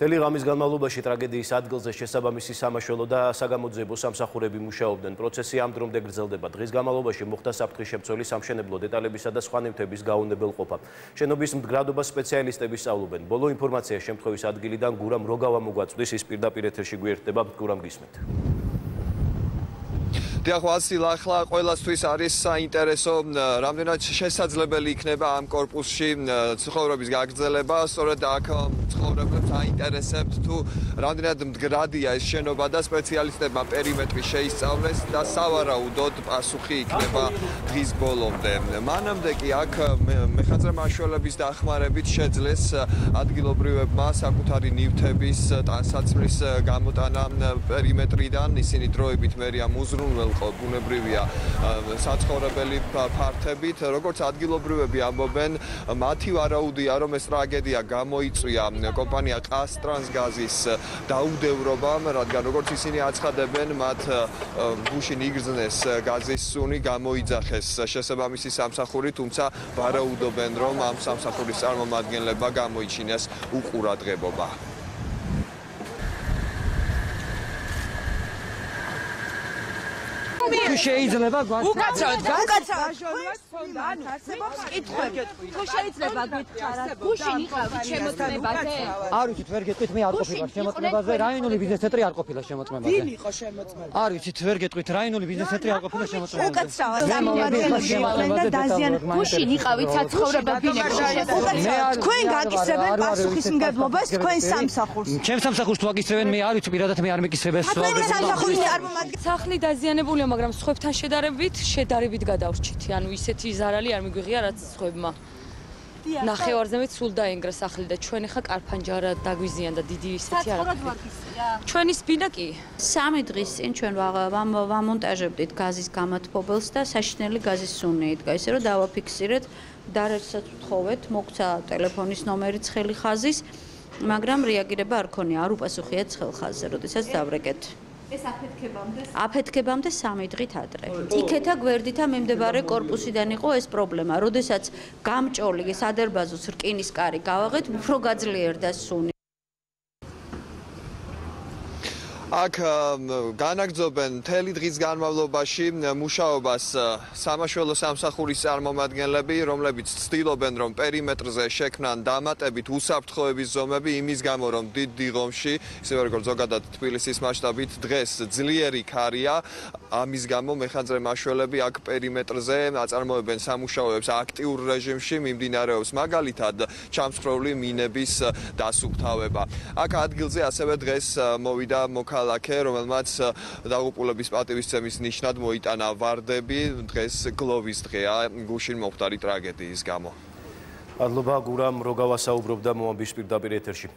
მთელი ღამის განმავლობაში ტრაგედიის ადგილზე შესაბამისი სამაშველო და საგამოძიებო სამსახურები მუშაობდნენ. პროცესი ამ დრომდე გრძელდება. დღის განმავლობაში მოხდა საფრთხის შემცველი სამშენებლო დეტალებისა და სხვა ნივთების გაუნებელყოფა. შენობის მდგრადობას სპეციალისტები სწავლობენ. ბოლო ინფორმაცია შემთხვევის ადგილიდან გურამ როგავა მოგვაწვდის, ის პირდაპირ ეთერში გვერდება. გურამ გისმენთ. დიახ, ვასილ, ახლა ყველასთვის არის საინტერესო, რამდენად შესაძლებელი იქნება ამ კორპუსში ცხოვრების გაგრძელება. სწორედ აქ ცხოვრებლებს აინტერესებთ თუ რამდენად მდგრადია ეს შენობა და სპეციალისტებმა პერიმეტრი შეისწავლეს და სავარაუდოდ პასუხი იქნება დღის ბოლომდე. მანამდე კი აქ მეხანძრე მაშველების დახმარებით შეძლეს ადგილობრივებმა საკუთარი ნივთების ტანსაცმლის გამოტანა პერიმეტრიდან. ისინი დროებით მერია მუზრუნველყო ბუნებრივია საცხოვრებელი ფართებით. როგორც ადგილობრივები ამბობენ, მათი ვარაუდია, რომ ეს ტრაგედია გამოიწვია კომპანია ყაზტრანსგაზის დაუდევრობამ, რადგან როგორც ისინი აცხადებენ, მათ გუშინ იგრძნეს გაზის სუნი, გამოიძახეს შესაბამისი სამსახური, თუმცა ვარაუდობენ, რომ ამ სამსახურის წარმომადგენლებმა გამოიჩინეს უყურადღებობა. თუ შეიძლება უკაცრავად არსებობს კითხვები. თუ შეიძლება გითხარათ, გუშინ იყავით შემოწმებაზე? არ ვიცით, ვერ გეტყვით, მე არ ყოფილა შემოწმებაზე, რაიონული ბიზნეს ცენტრი არ ყოფილა შემოწმებაზე. ვინ იყო შემოწმება? არ ვიცით, ვერ გეტყვით, რაიონული ბიზნეს ცენტრი არ ყოფილა შემოწმებაზე. უკაცრავად და დაზიანებულ. გუშინ იყავით საცხოვრებელ ბინებში. თქვენ გაკისრებენ პასუხისმგებლობას თქვენ სამსახურს. ჩემ სამსახურს თუ აკისრებენ, მე არ ვიცი, პირადად მე არ მეკისრებენ. თქვენი სამსახურის წარმომადგენელი. სახლი დაზიანებულია, მაგრამ სხვებთან შედარებით გადავრჩით. ანუ ისეთი ზარალი არ მიგვიღია, რაც სხვებმა. ნახევარზემეთ სულ დაენგრა სახლი და ჩვენ ახლა კარფანჯარა დაგვიზიანდა დიდი ისეთი არაფერი. ჩვენი სპინა კი 3 დღის წინ ჩვენ ვამონტაჟებდით გაზის გამათბობელს და საშინელი გაზის სუნი იდგა, ისე რომ დავაფიქსირეთ, დარაჯსაც ვთხოვეთ, მოგვცა ტელეფონის ნომერიც ხელი ხაზის, მაგრამ რეაგირება არ ქონია, არ უპასუხიათ ხელ ხაზზე, როდესაც დავრეკეთ. ეს აფეთქებამდე 3 დღით ადრე. იქეთა გვერდითა მიმდებარე კორპუსიდან იყო ეს პრობლემა. როდესაც გამჭოლი სადერბაზოს რკინის კარი გავაღეთ, უფრო გაძლიერდა სუნი. აქ განაგრძობენ მთელი დღის განმავლობაში მუშაობას სამაშველო სამსახურის წარმომადგენლები, რომლებიც ცდილობენ, რომ პერიმეტრზე შექმნან დამატებით უსაფრთხოების ზომები, იმის გამო, რომ დიდ დიღომში, ისევე როგორც ზოგადად თბილისის მასშტაბით, დღეს ძლიერი ქარია, ამის გამო მეხანძრე მაშველები აქ პერიმეტრზე აწარმოებენ სამუშაოებს აქტიურ რეჟიმში, მიმდინარეობს მაგალითად ჩამსხვრეული მინების დასუფთავება. აქ ადგილზე ასევე დღეს მოვიდა მოქალაქე, რომელმაც დაღუპულების პატივისცემის ნიშნად მოიტანა ვარდები. დღეს გლოვის დღეა გუშინ მომხდარი ტრაგედიის გამო. მადლობა, გურამ როგავა საუბრობდა მომაბის პირდაპირ ეთერში.